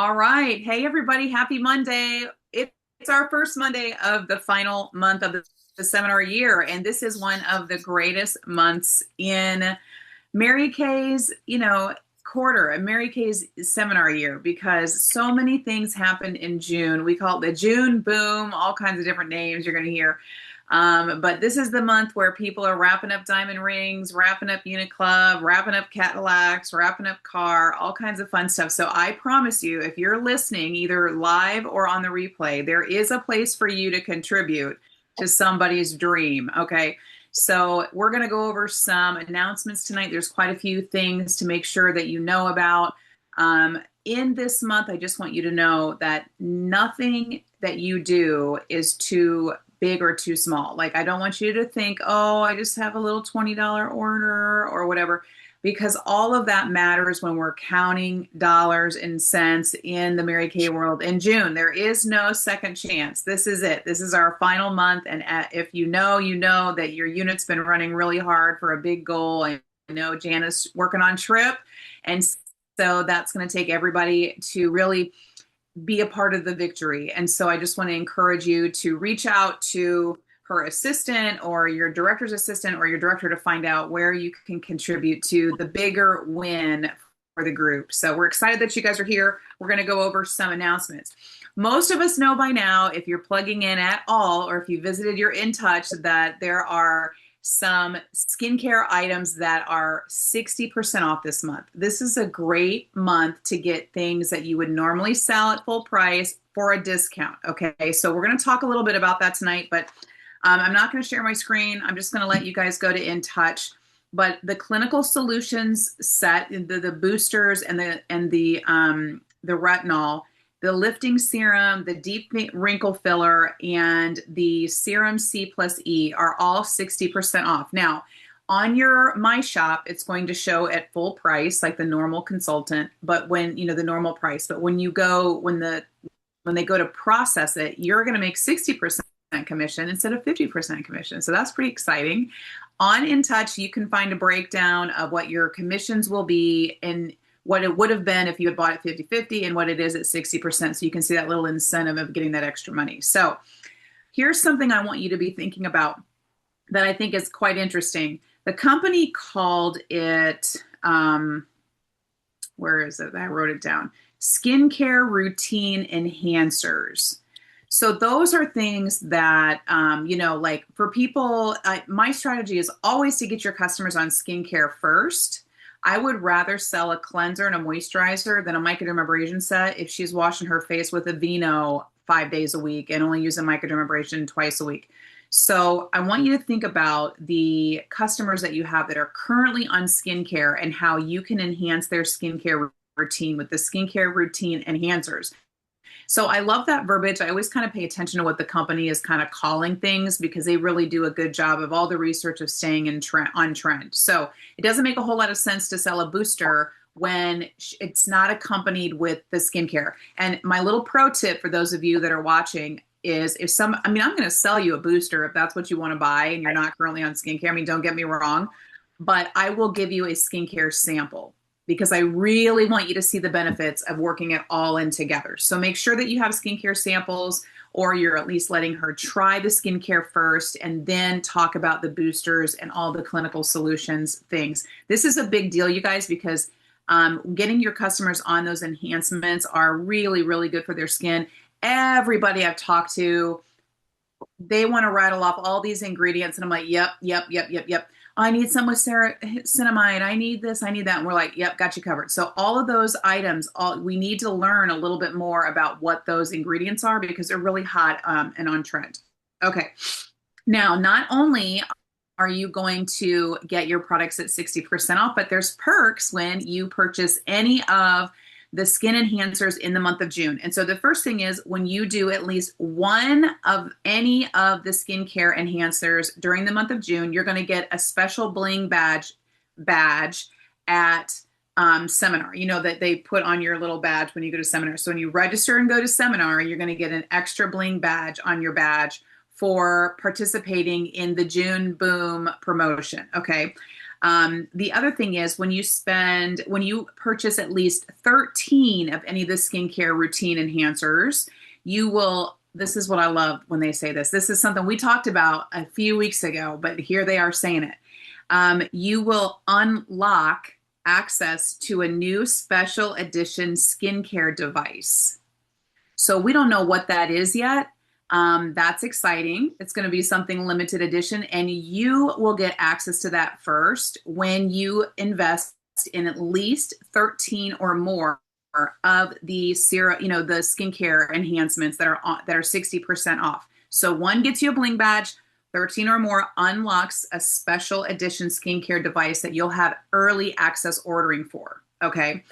All right. Hey, everybody. Happy Monday. It's our first Monday of the final month of the seminar year. And this is one of the greatest months in Mary Kay's, quarter, and Mary Kay's seminar year because so many things happen in June. We call it the June boom, all kinds of different names you're going to hear. But this is the month where people are wrapping up diamond rings, wrapping up Unit Club, wrapping up Cadillacs, wrapping up car, all kinds of fun stuff. So I promise you, if you're listening either live or on the replay, there is a place for you to contribute to somebody's dream. Okay. So we're going to go over some announcements tonight. There's quite a few things to make sure that you know about. In this month, I just want you to know that nothing that you do is too big or too small. Like, I don't want you to think, oh, I just have a little $20 order or whatever, because all of that matters when we're counting dollars and cents in the Mary Kay world in June. There is no second chance. This is it. This is our final month. And if you know that your unit's been running really hard for a big goal. I know Jana's working on trip. And so that's going to take everybody to really be a part of the victory. And so I just want to encourage you to reach out to her assistant or your director's assistant or your director to find out where you can contribute to the bigger win for the group. So we're excited that you guys are here. We're going to go over some announcements. Most of us know by now, if you're plugging in at all, or if you visited your In Touch, that there are some skincare items that are 60% off this month. This is a great month to get things that you would normally sell at full price for a discount. Okay, so we're going to talk a little bit about that tonight, but I'm not going to share my screen. I'm just going to let you guys go to In Touch. But the clinical solutions set, the boosters and the retinol, the lifting serum, the deep wrinkle filler, and the serum C+E are all 60% off. Now, on your My Shop, it's going to show at full price, like the normal consultant, but when, the normal price. But when they go to process it, you're going to make 60% commission instead of 50% commission. So that's pretty exciting. On In Touch, you can find a breakdown of what your commissions will be and what it would have been if you had bought it 50-50 and what it is at 60%. So you can see that little incentive of getting that extra money. So here's something I want you to be thinking about that I think is quite interesting. The company called it, where is it? I wrote it down. Skincare routine enhancers. So those are things that, like for people, my strategy is always to get your customers on skincare first. I would rather sell a cleanser and a moisturizer than a microdermabrasion set if she's washing her face with a Vino 5 days a week and only using microdermabrasion twice a week. So I want you to think about the customers that you have that are currently on skincare and how you can enhance their skincare routine with the skincare routine enhancers. So I love that verbiage. I always kind of pay attention to what the company is kind of calling things because they really do a good job of all the research of staying on trend. So it doesn't make a whole lot of sense to sell a booster when it's not accompanied with the skincare. And my little pro tip for those of you that are watching is I'm going to sell you a booster if that's what you want to buy and you're not currently on skincare. I mean, don't get me wrong, but I will give you a skincare sample, because I really want you to see the benefits of working it all in together. So make sure that you have skincare samples, or you're at least letting her try the skincare first and then talk about the boosters and all the clinical solutions things. This is a big deal, you guys, because getting your customers on those enhancements are really, really good for their skin. Everybody I've talked to, they want to rattle off all these ingredients. And I'm like, yep. I need some with cinnamide. I need this, I need that. And we're like, yep, got you covered. So all of those items, we need to learn a little bit more about what those ingredients are because they're really hot and on trend. Okay. Now, not only are you going to get your products at 60% off, but there's perks when you purchase any of the skin enhancers in the month of June. And so the first thing is when you do at least one of any of the skincare enhancers during the month of June, you're going to get a special bling badge at seminar, that they put on your little badge when you go to seminar. So when you register and go to seminar, you're going to get an extra bling badge on your badge for participating in the June Boom promotion. Okay. The other thing is when you purchase at least 13 of any of the skincare routine enhancers, you will, this is what I love when they say this. This is something we talked about a few weeks ago, but here they are saying it. You will unlock access to a new special edition skincare device. So we don't know what that is yet. That's exciting. It's going to be something limited edition, and you will get access to that first when you invest in at least 13 or more of the the skincare enhancements that are 60% off. So one gets you a bling badge, 13 or more unlocks a special edition skincare device that you'll have early access ordering for. Okay.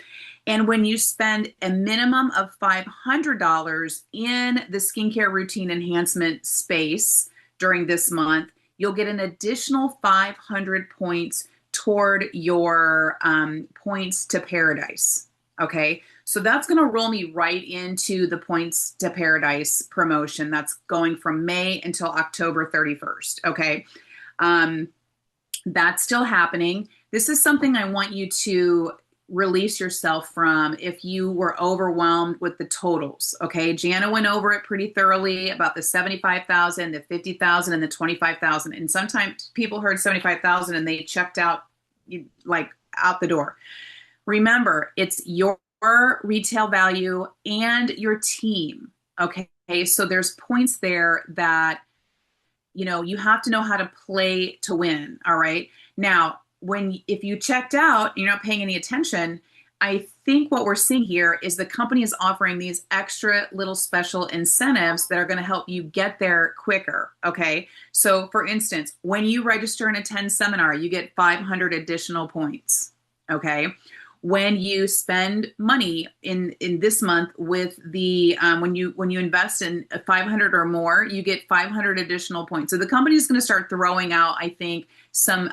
And when you spend a minimum of $500 in the skincare routine enhancement space during this month, you'll get an additional 500 points toward your points to paradise. Okay. So that's going to roll me right into the points to paradise promotion. That's going from May until October 31st. Okay. That's still happening. This is something I want you to release yourself from if you were overwhelmed with the totals. Okay. Jana went over it pretty thoroughly about the 75,000, the 50,000, and the 25,000. And sometimes people heard 75,000 and they checked out like out the door. Remember, it's your retail value and your team. Okay. So there's points there that, you have to know how to play to win. All right. Now, if you checked out, you're not paying any attention, I think what we're seeing here is the company is offering these extra little special incentives that are going to help you get there quicker. Okay. So for instance, when you register and attend seminar, you get 500 additional points. Okay. When you spend money in this month with the when you invest in 500 or more, you get 500 additional points. So the company is going to start throwing out, I think, some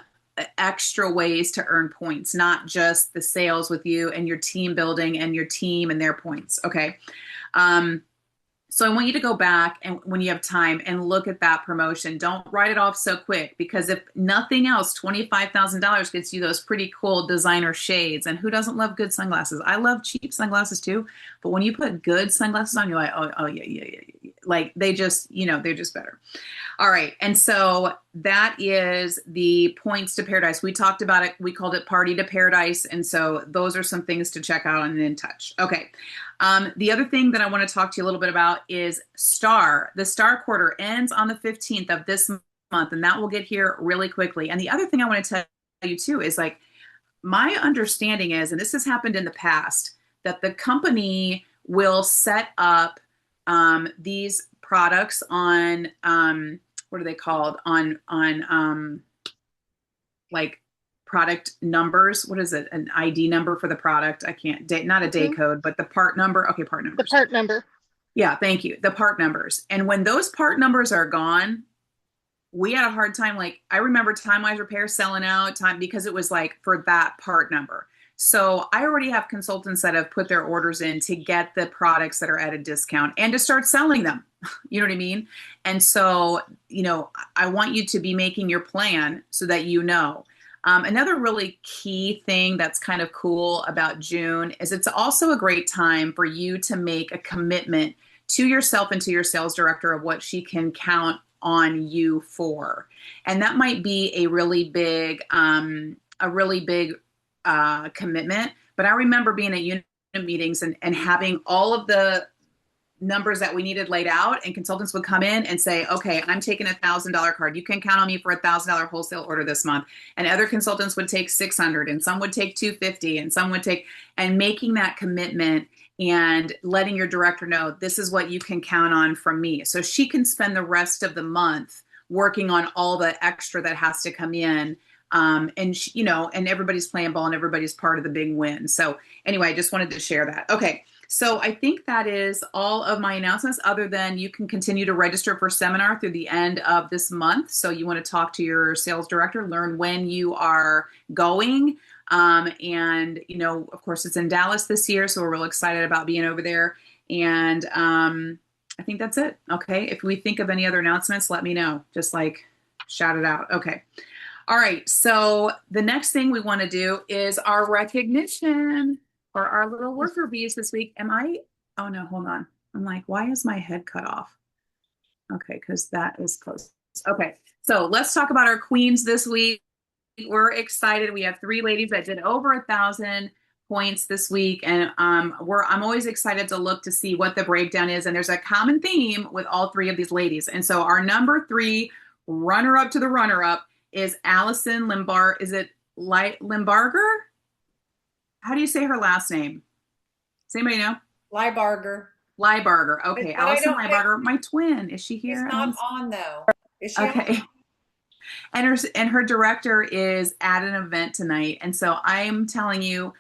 extra ways to earn points, not just the sales with you and your team building and your team and their points. Okay. So I want you to go back and when you have time and look at that promotion. Don't write it off so quick, because if nothing else, $25,000 gets you those pretty cool designer shades. And who doesn't love good sunglasses? I love cheap sunglasses too. But when you put good sunglasses on, you're like, oh yeah. Like they just, they're just better. All right. And so that is the points to paradise. We talked about it. We called it party to paradise. And so those are some things to check out and in touch. Okay. The other thing that I want to talk to you a little bit about is STAR. The STAR quarter ends on the 15th of this month, and that will get here really quickly. And the other thing I want to tell you too is like, my understanding is, and this has happened in the past, that the company will set up these products on what are they called on like product numbers. What is it? An ID number for the product? I can't not a day code, but the part number. Okay, part numbers. The part number. Yeah, thank you. The part numbers. And when those part numbers are gone, we had a hard time. Like I remember Time Wise Repair selling out because it was like for that part number. So I already have consultants that have put their orders in to get the products that are at a discount and to start selling them. You know what I mean? And so, I want you to be making your plan so that another really key thing that's kind of cool about June is it's also a great time for you to make a commitment to yourself and to your sales director of what she can count on you for. And that might be a really big commitment. But I remember being at unit meetings and having all of the numbers that we needed laid out, and consultants would come in and say, okay, I'm taking $1,000 card. You can count on me for $1,000 wholesale order this month. And other consultants would take 600, and some would take 250, and some would take, and making that commitment and letting your director know this is what you can count on from me. So she can spend the rest of the month working on all the extra that has to come in. And everybody's playing ball and everybody's part of the big win. So anyway, I just wanted to share that. Okay. So I think that is all of my announcements, other than you can continue to register for seminar through the end of this month. So you want to talk to your sales director, learn when you are going. And, of course, it's in Dallas this year, so we're real excited about being over there. And I think that's it. Okay. If we think of any other announcements, let me know. Just like shout it out. Okay. All right. So the next thing we want to do is our recognition for our little worker bees this week. Oh no, hold on. I'm like, why is my head cut off? Okay, because that is close. Okay. So let's talk about our queens this week. We're excited. We have three ladies that did over 1,000 points this week, and I'm always excited to look to see what the breakdown is. And there's a common theme with all three of these ladies. And so our number three runner up to the runner up is Allison Limbar. Is it Limbarger? How do you say her last name? Does anybody know? Liebarger. Liebarger. Okay, But I Allison don't think Liebarger, my twin. Is she she's here? not on though. Is she on? Okay. And her director is at an event tonight. And so I'm telling you,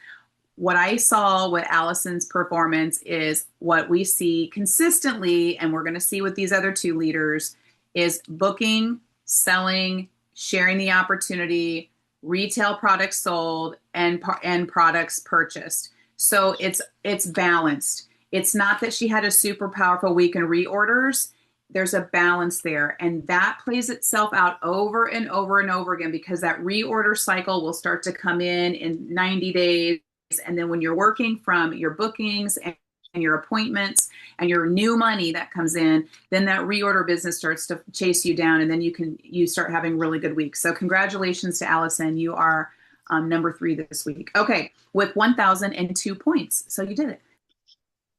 what I saw with Allison's performance is what we see consistently, and we're going to see with these other two leaders, is booking, selling, sharing the opportunity, retail products sold, and products purchased. So it's balanced. It's not that she had a super powerful week in reorders. There's a balance there, and that plays itself out over and over and over again, because that reorder cycle will start to come in 90 days. And then when you're working from your bookings and your appointments and your new money that comes in, then that reorder business starts to chase you down, and then you start having really good weeks. So congratulations to Allison. You are number three this week. Okay, with 1,002 points. So you did it.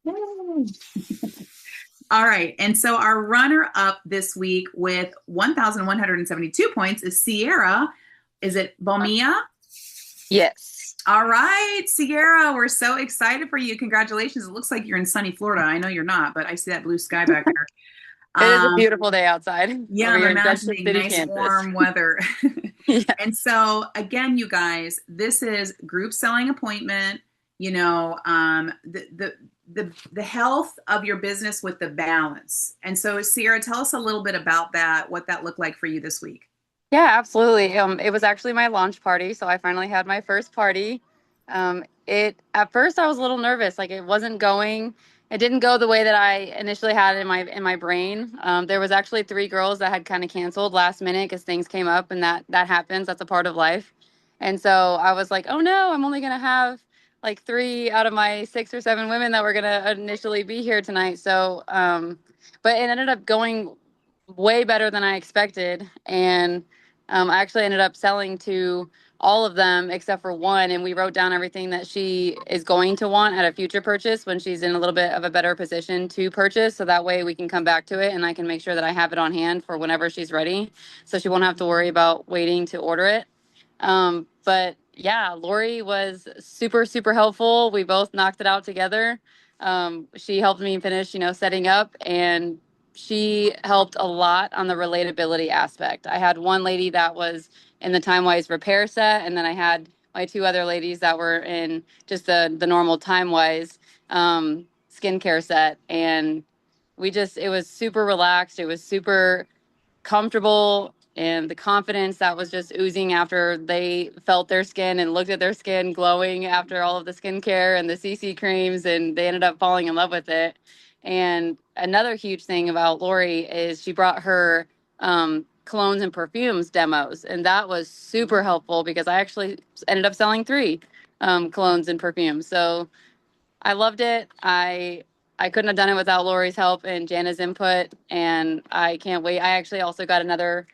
Yay. All right. And so our runner up this week with 1,172 points is Sierra. Is it Bomia? Yes. All right, Sierra, we're so excited for you. Congratulations. It looks like you're in sunny Florida. I know you're not, but I see that blue sky back there. It is a beautiful day outside. Yeah, over I'm here in Junction imagining City, nice Kansas. warm weather. Yeah. And so again, you guys, this is group selling appointment, the health of your business with the balance. And so Sierra, tell us a little bit about that, what that looked like for you this week. Yeah, absolutely. It was actually my launch party, so I finally had my first party. It at first I was a little nervous, like it didn't go the way that I initially had in my brain. There was actually three girls that had kind of canceled last minute because things came up, and that happens. That's a part of life. And so I was like, oh no, I'm only gonna have like three out of my 6 or 7 women that were gonna initially be here tonight. So, but it ended up going way better than I expected, and I actually ended up selling to all of them except for one, and we wrote down everything that she is going to want at a future purchase when she's in a little bit of a better position to purchase. So that way we can come back to it, and I can make sure that I have it on hand for whenever she's ready. So she won't have to worry about waiting to order it. But yeah, Lori was super, super helpful. We both knocked it out together. She helped me finish, setting up, and she helped a lot on the relatability aspect. I had one lady that was in the TimeWise repair set, and then I had my two other ladies that were in just the normal TimeWise skincare set. And it was super relaxed. It was super comfortable, and the confidence that was just oozing after they felt their skin and looked at their skin glowing after all of the skincare and the CC creams, and they ended up falling in love with it. And another huge thing about Lori is she brought her colognes and perfumes demos, and that was super helpful because I actually ended up selling three colognes and perfumes. So I loved it. I couldn't have done it without Lori's help and Jana's input, and I can't wait. I actually also got another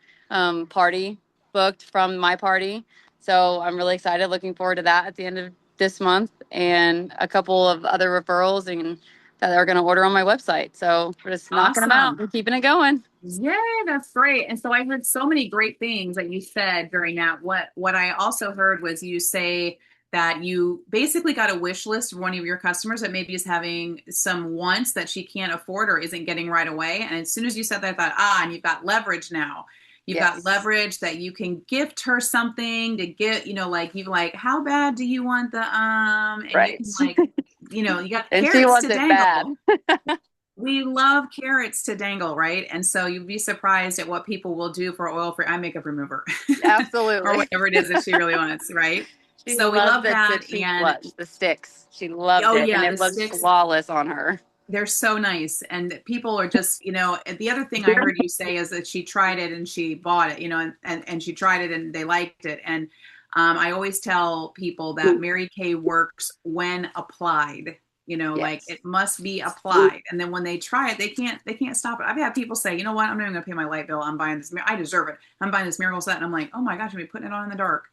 party booked from my party, so I'm really excited. Looking forward to that at the end of this month, and a couple of other referrals and that are going to order on my website. So we're just knocking them out and keeping it going. Yeah, that's great. And so I heard so many great things that you said during that. What I also heard was you say that you basically got a wish list of one of your customers that maybe is having some wants that she can't afford or isn't getting right away. And as soon as you said that, I thought, and you've got leverage now. You've got leverage that you can gift her something to get, like, how bad do you want the and right. You can you got and carrots she wants to it dangle. bad. We love carrots to dangle, right? And so you'd be surprised at what people will do for oil-free eye makeup remover. Absolutely. Or whatever it is that she really wants, right? She so we love that. The cheek blush, the sticks. She loved it, yeah, and it looked flawless on her. they're so nice, and people are just, the other thing I heard you say is that she tried it and she bought it, and she tried it and they liked it. And I always tell people that Mary Kay works when applied. Like Yes. it must be applied, and then when they try it, they can't stop it. I've had people say, you know what, I'm not even gonna pay my light bill. I'm buying this. I deserve it. I'm buying this miracle set, and I'm like, oh my gosh, I'm gonna be putting it on in the dark.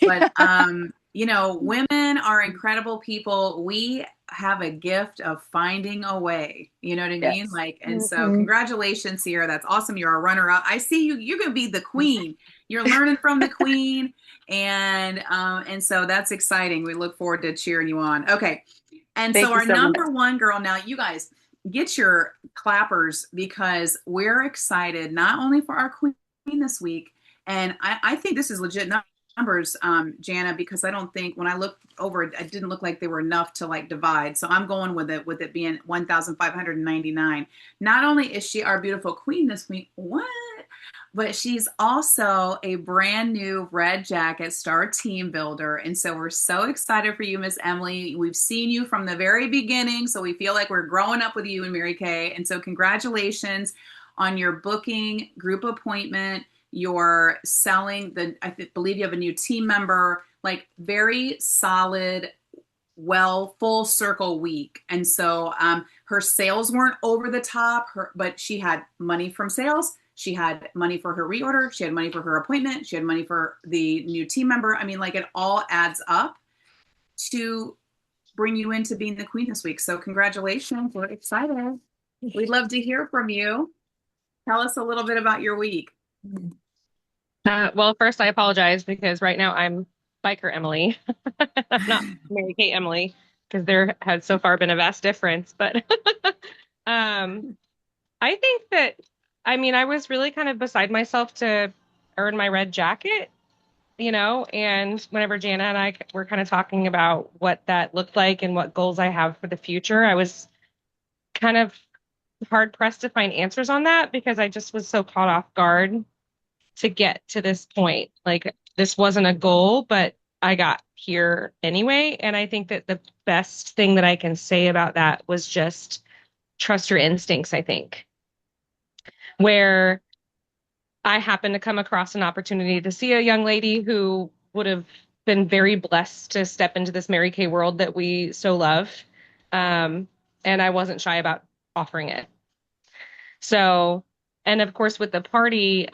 But women are incredible people. We have a gift of finding a way. You know what I mean? Yes. Like, and so Mhm. congratulations, Sierra. That's awesome. You're a runner up. I see you. You're gonna be the queen. You're learning from the queen, and so that's exciting. We look forward to cheering you on. Okay, and so Thank you our so much. number one girl now, you guys get your clappers because we're excited not only for our queen this week, and I think this is legit numbers, Jana, because I don't think when I looked over it, it didn't look like they were enough to like divide. So I'm going with it being 1,599. Not only is she our beautiful queen this week, what? But she's also a brand new Red Jacket Star team builder. And so we're so excited for you, Miss Emily. We've seen you from the very beginning. So we feel like we're growing up with you and Mary Kay. And so congratulations on your booking group appointment. You're selling believe you have a new team member, like very solid, well, full circle week. And so her sales weren't over the top, but she had money from sales. She had money for her reorder. She had money for her appointment. She had money for the new team member. I mean, like it all adds up to bring you into being the queen this week. So congratulations. We're excited. We'd love to hear from you. Tell us a little bit about your week. Well, first, I apologize because right now I'm biker Emily. I'm not Mary Kate Emily because there has so far been a vast difference. But um, I think that, I mean, I was really kind of beside myself to earn my red jacket, and whenever Jana and I were kind of talking about what that looked like and what goals I have for the future, I was kind of hard pressed to find answers on that because I just was so caught off guard to get to this point. Like this wasn't a goal, but I got here anyway. And I think that the best thing that I can say about that was just trust your instincts, I think. Where I happened to come across an opportunity to see a young lady who would have been very blessed to step into this Mary Kay world that we so love. Um, and I wasn't shy about offering it. So, and of course, with the party that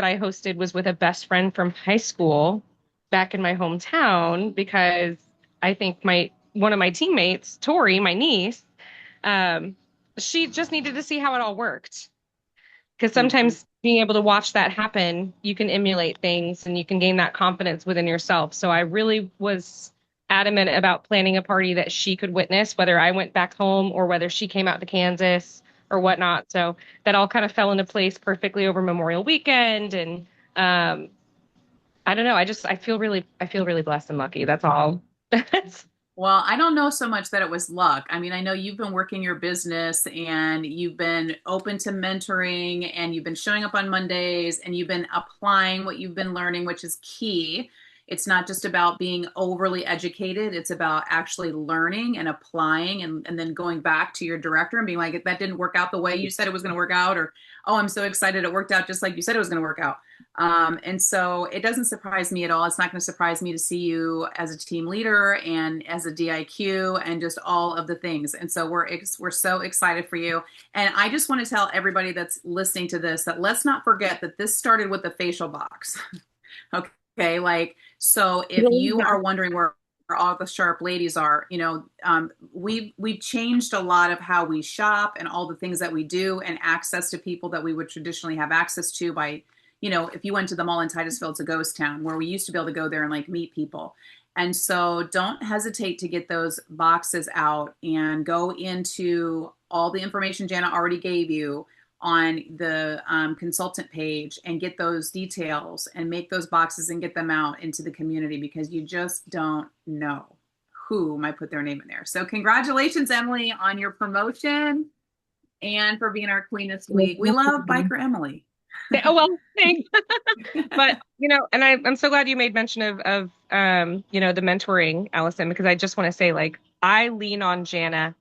I hosted was with a best friend from high school back in my hometown because I think my one of my teammates, Tori, my niece, um, she just needed to see how it all worked. Because Mhm. sometimes being able to watch that happen, you can emulate things and you can gain that confidence within yourself. So I really was adamant about planning a party that she could witness, whether I went back home or whether she came out to Kansas or whatnot. So that all kind of fell into place perfectly over Memorial Weekend. And um, I don't know. I feel really blessed and lucky. That's all. Well, I don't know so much that it was luck. I mean, I know you've been working your business and you've been open to mentoring and you've been showing up on Mondays and you've been applying what you've been learning, which is key. It's not just about being overly educated, it's about actually learning and applying and then going back to your director and being like, that didn't work out the way you said it was going to work out, or, oh, I'm so excited it worked out just like you said it was going to work out. And so it doesn't surprise me at all. It's not going to surprise me to see you as a team leader and as a DIQ and just all of the things. And so we're so excited for you. And I just want to tell everybody that's listening to this that let's not forget that this started with the facial box. Okay, like so if you are wondering where all the sharp ladies are, we've changed a lot of how we shop and all the things that we do and access to people that we would traditionally have access to by, if you went to the mall in Titusville, it's a ghost town where we used to be able to go there and like meet people. And so don't hesitate to get those boxes out and go into all the information Jana already gave you on the consultant page and get those details and make those boxes and get them out into the community because you just don't know who might put their name in there. So congratulations, Emily, on your promotion and for being our queen this week. We love Biker Emily. Oh well, thanks. But and I'm so glad you made mention of the mentoring, Allison, because I just want to say like I lean on Jana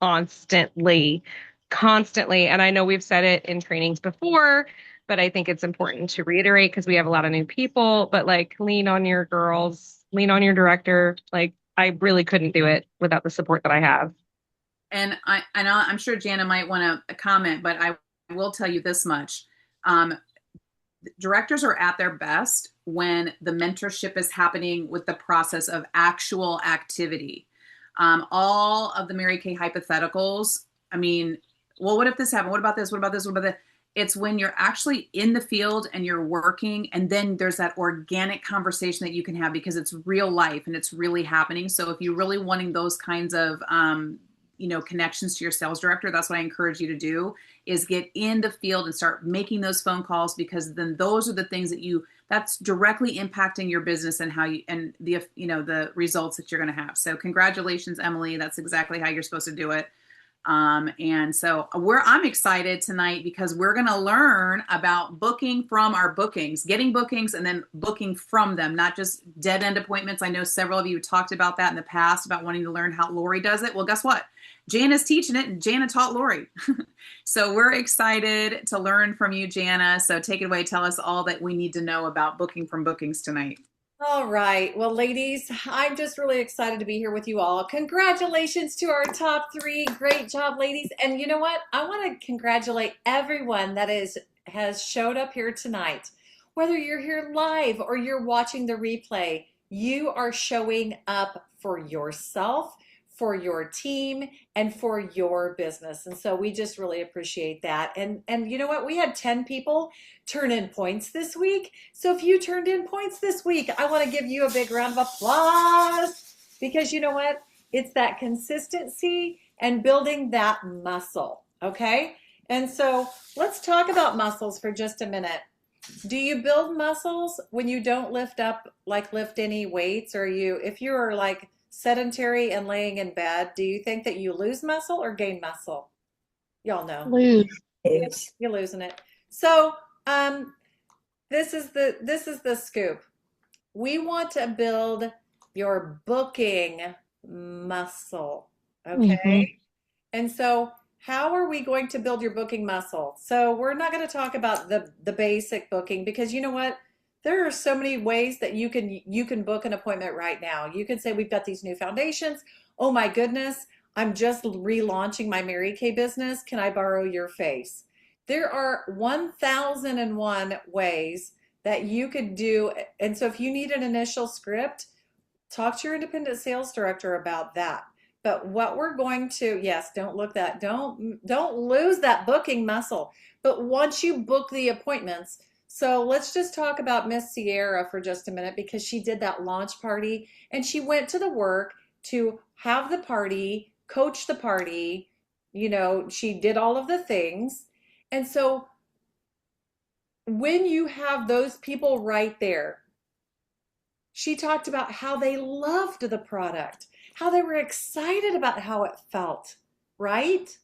constantly, constantly. And I know we've said it in trainings before, but I think it's important to reiterate because we have a lot of new people, but like lean on your girls, lean on your director. Like I really couldn't do it without the support that I have. And I'm sure Jana might want to comment, but I will tell you this much. Um, Directors are at their best when the mentorship is happening with the process of actual activity. All of the Mary Kay hypotheticals, I mean, well, what if this happened? What about this? What about this? What about that? It's when you're actually in the field and you're working, and then there's that organic conversation that you can have because it's real life and it's really happening. So if you're really wanting those kinds of connections to your sales director, that's what I encourage you to do, is get in the field and start making those phone calls, because then those are the things that's directly impacting your business and how you, and the results that you're going to have. So congratulations, Emily. That's exactly how you're supposed to do it. And so I'm excited tonight because we're going to learn about booking from our bookings, getting bookings and then booking from them, not just dead end appointments. I know several of you talked about that in the past about wanting to learn how Lori does it. Well, guess what? Jana's teaching it and Jana taught Lori. So we're excited to learn from you, Jana. So take it away. Tell us all that we need to know about booking from bookings tonight. All right. Well, ladies, I'm just really excited to be here with you all. Congratulations to our top three. Great job, ladies. And you know what? I want to congratulate everyone that has showed up here tonight. Whether you're here live or you're watching the replay, you are showing up for yourself, for your team, and for your business. And so we just really appreciate that. And you know what? We had 10 people turn in points this week. So if you turned in points this week, I want to give you a big round of applause, because you know what? It's that consistency and building that muscle. Okay. And so let's talk about muscles for just a minute. Do you build muscles when you don't lift any weights, or if you are like sedentary and laying in bed, do you think that you lose muscle or gain muscle? Y'all know. Lose. You're losing it. So this is the scoop. We want to build your booking muscle. Okay. Mm-hmm. And so how are we going to build your booking muscle? So we're not going to talk about the basic booking, because you know what? There are so many ways that you can book an appointment right now. You can say, we've got these new foundations. Oh my goodness, I'm just relaunching my Mary Kay business. Can I borrow your face? There are 1,001 ways that you could do. And so if you need an initial script, talk to your independent sales director about that. But what we're going to, yes, don't lose that booking muscle. But once you book the appointments, so let's just talk about Miss Sierra for just a minute, because she did that launch party and she went to the work to have the party, coach the party, she did all of the things. And so when you have those people right there, she talked about how they loved the product, how they were excited about how it felt, right?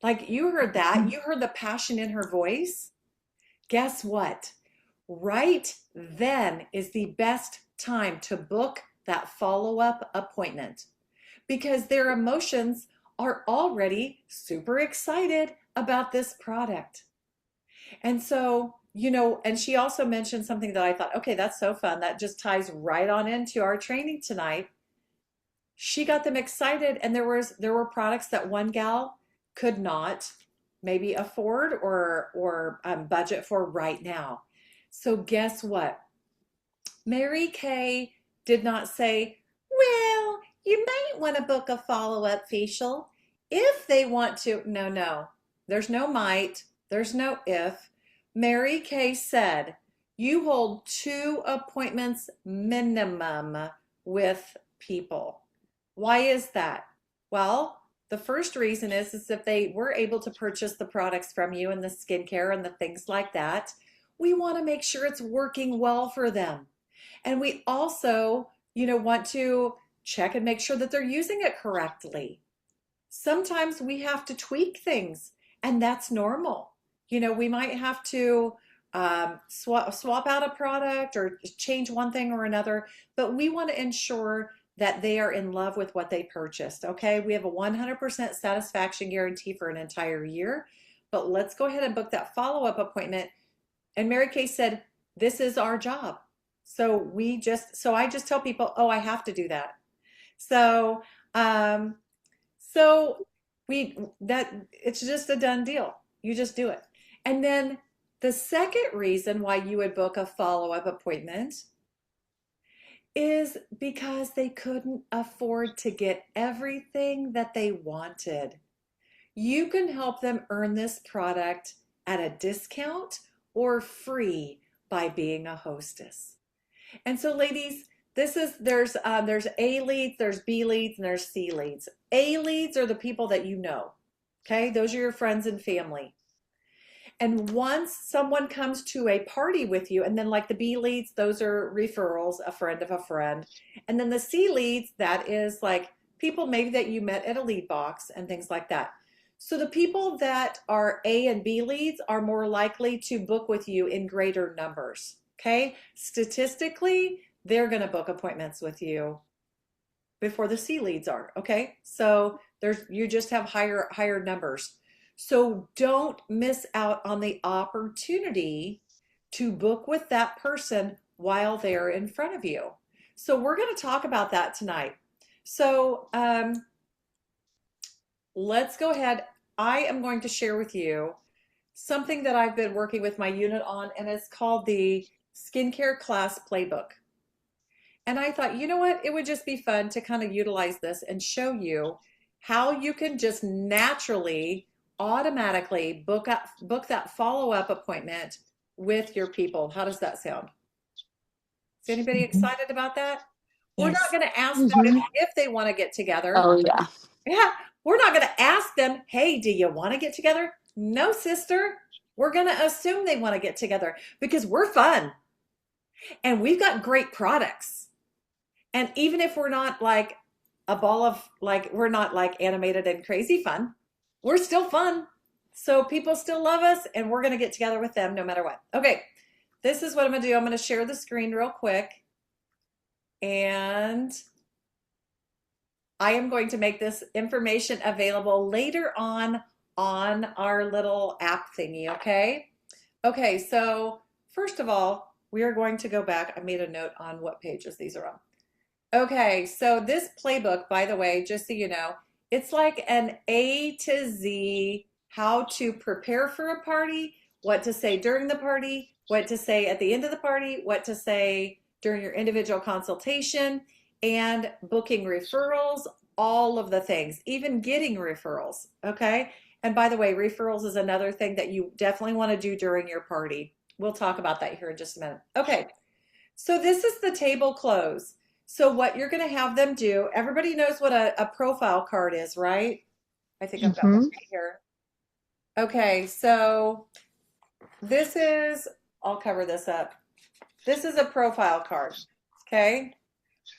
Like you heard that, you heard the passion in her voice. Guess what? Right then is the best time to book that follow-up appointment, because their emotions are already super excited about this product. And so, and she also mentioned something that I thought, okay, that's so fun. That just ties right on into our training tonight. She got them excited, and there were products that one gal could not maybe afford or budget for right now. So guess what? Mary Kay did not say, well, you might want to book a follow-up facial if they want to. No. There's no might. There's no if. Mary Kay said, you hold 2 appointments minimum with people. Why is that? Well, the first reason is if they were able to purchase the products from you and the skincare and the things like that, we want to make sure it's working well for them. And we also, want to check and make sure that they're using it correctly. Sometimes we have to tweak things, and that's normal. We might have to swap out a product or change one thing or another, but we want to ensure that they are in love with what they purchased. Okay, we have a 100% satisfaction guarantee for an entire year, but let's go ahead and book that follow-up appointment. And Mary Kay said, this is our job. So I just tell people, oh, I have to do that. So, um, so it's just a done deal. You just do it. And then the second reason why you would book a follow-up appointment is because they couldn't afford to get everything that they wanted. You can help them earn this product at a discount or free by being a hostess. And so, ladies, there's A leads, there's B leads, and there's C leads. A leads are the people that you know. Okay, those are your friends and family. And once someone comes to a party with you, and then like the B leads, those are referrals, a friend of a friend. And then the C leads, that is like people maybe that you met at a lead box and things like that. So the people that are A and B leads are more likely to book with you in greater numbers. Okay, statistically, they're going to book appointments with you before the C leads are. Okay, so you just have higher numbers. So don't miss out on the opportunity to book with that person while they're in front of you. So we're going to talk about that tonight. So let's go ahead. I am going to share with you something that I've been working with my unit on, and it's called the Skincare Class Playbook. And I thought, you know what? It would just be fun to kind of utilize this and show you how you can just naturally, automatically book that follow-up appointment with your people. How does that sound? Is anybody excited about that? We're not going to ask them if they want to get together. Oh, yeah. Yeah, we're not going to ask them, hey, do you want to get together? No, sister. We're going to assume they want to get together because we're fun and we've got great products. And even if we're not like a ball of we're not like animated and crazy fun, we're still fun. So people still love us and we're going to get together with them no matter what. Okay, this is what I'm going to do. I'm going to share the screen real quick. And I am going to make this information available later on our little app thingy, okay? Okay, so first of all, we are going to go back. I made a note on what pages these are on. Okay, so this playbook, by the way, just so you know, it's like an A to Z how to prepare for a party, what to say during the party, what to say at the end of the party, what to say during your individual consultation, and booking referrals, all of the things, even getting referrals, okay? And by the way, referrals is another thing that you definitely want to do during your party. We'll talk about that here in just a minute. Okay, so this is the table close. So what you're going to have them do, everybody knows what a profile card is, right? I think I've got one right here. Okay, so this is, I'll cover this up. This is a profile card, okay?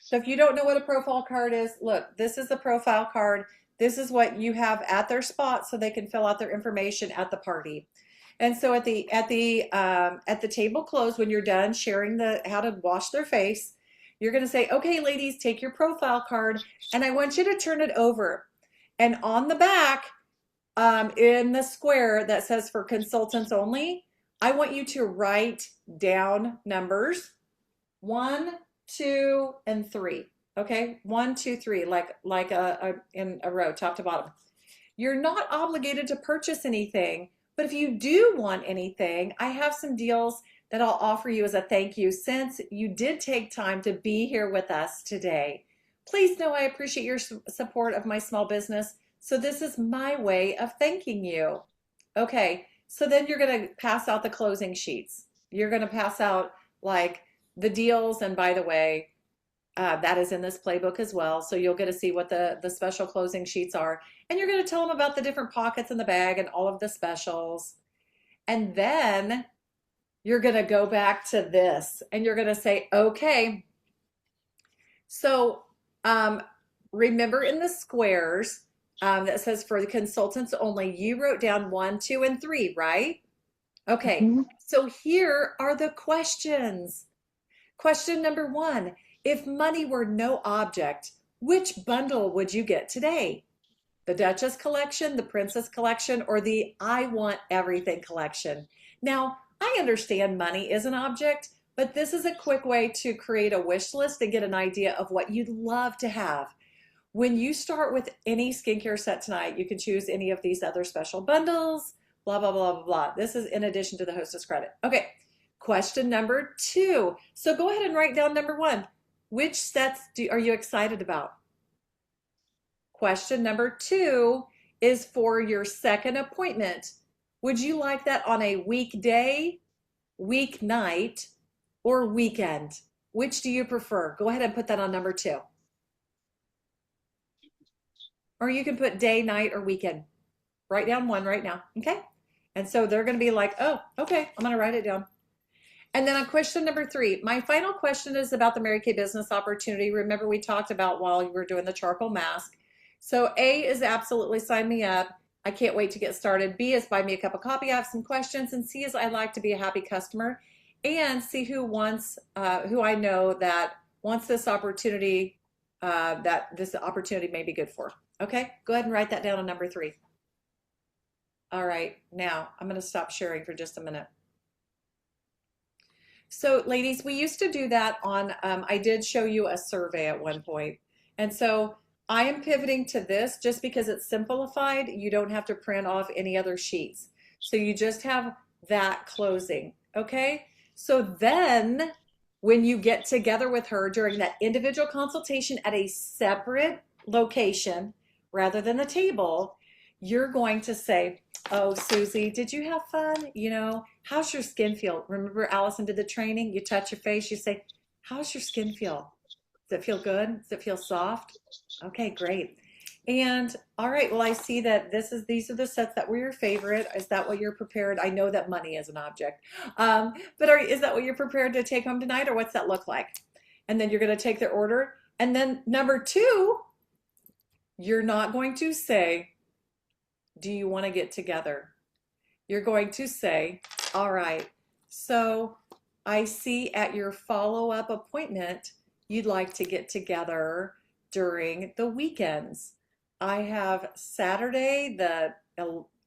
So if you don't know what a profile card is, look, this is the profile card. This is what you have at their spot so they can fill out their information at the party. And so at the table close, when you're done sharing how to wash their face, you're going to say, okay, ladies, take your profile card, and I want you to turn it over. And on the back, in the square that says for consultants only, I want you to write down numbers 1, 2, and 3. Okay, 1, 2, 3, like in a row, top to bottom. You're not obligated to purchase anything, but if you do want anything, I have some deals that I'll offer you as a thank you since you did take time to be here with us today. Please know I appreciate your support of my small business, so this is my way of thanking you. Okay, so then you're going to pass out the closing sheets. You're going to pass out like the deals, and by the way, that is in this playbook as well, so you'll get to see what the special closing sheets are, and you're going to tell them about the different pockets in the bag and all of the specials. And then you're going to go back to this and you're going to say, okay, so remember in the squares that says for the consultants only, you wrote down 1, 2, and 3, right? Okay, so here are the questions. Question number 1, If money were no object, which bundle would you get today? The Duchess collection, the Princess collection, or the I Want Everything collection? Now, I understand money is an object, but this is a quick way to create a wish list and get an idea of what you'd love to have. When you start with any skincare set tonight, you can choose any of these other special bundles, blah, blah, blah, blah, blah. This is in addition to the hostess credit. Okay, question number 2. So go ahead and write down number 1. Which sets are you excited about? Question number 2 is for your second appointment. Would you like that on a weekday, weeknight, or weekend? Which do you prefer? Go ahead and put that on number 2. Or you can put day, night, or weekend. Write down 1 right now, okay? And so they're going to be like, oh, okay, I'm going to write it down. And then on question number 3, my final question is about the Mary Kay business opportunity. Remember, we talked about while you were doing the charcoal mask. So A is absolutely sign me up. I can't wait to get started. B is buy me a cup of coffee. I have some questions. And C is I like to be a happy customer. And see who wants, who I know that wants this opportunity, that this opportunity may be good for. Okay, go ahead and write that down on number 3. All right, now I'm going to stop sharing for just a minute. So ladies, we used to do that on, I did show you a survey at one point. And so I am pivoting to this just because it's simplified. You don't have to print off any other sheets. So you just have that closing, okay? So then when you get together with her during that individual consultation at a separate location, rather than the table, you're going to say, oh, Susie, did you have fun? You know, how's your skin feel? Remember Allison did the training? You touch your face, you say, how's your skin feel? Does it feel good? Does it feel soft? Okay, great. And all right, well, I see that these are the sets that were your favorite. Is that what you're prepared? I know that money is an object, but is that what you're prepared to take home tonight, or what's that look like? And then you're going to take their order. And then number 2, you're not going to say, do you want to get together? You're going to say, all right, so I see at your follow-up appointment, you'd like to get together during the weekends. I have Saturday the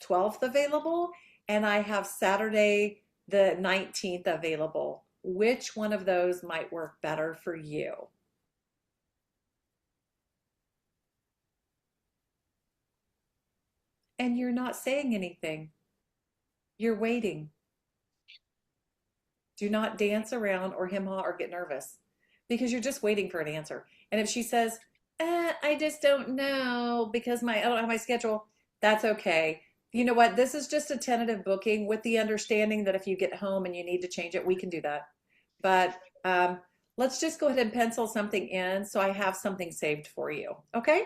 12th available, and I have Saturday the 19th available. Which one of those might work better for you? And you're not saying anything. You're waiting. Do not dance around or hem-haw or get nervous, because you're just waiting for an answer. And if she says, I just don't know because I don't have my schedule, that's okay. You know what? This is just a tentative booking with the understanding that if you get home and you need to change it, we can do that. But let's just go ahead and pencil something in so I have something saved for you. Okay?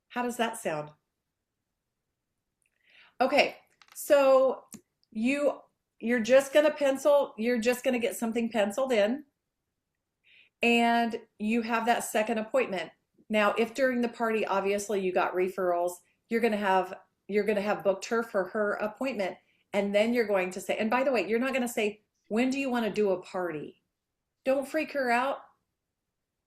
How does that sound? Okay, so you're just going to get something penciled in, and you have that second appointment. Now, if during the party, obviously you got referrals, you're going to have booked her for her appointment, and then you're going to say, and by the way, you're not going to say, when do you want to do a party? Don't freak her out.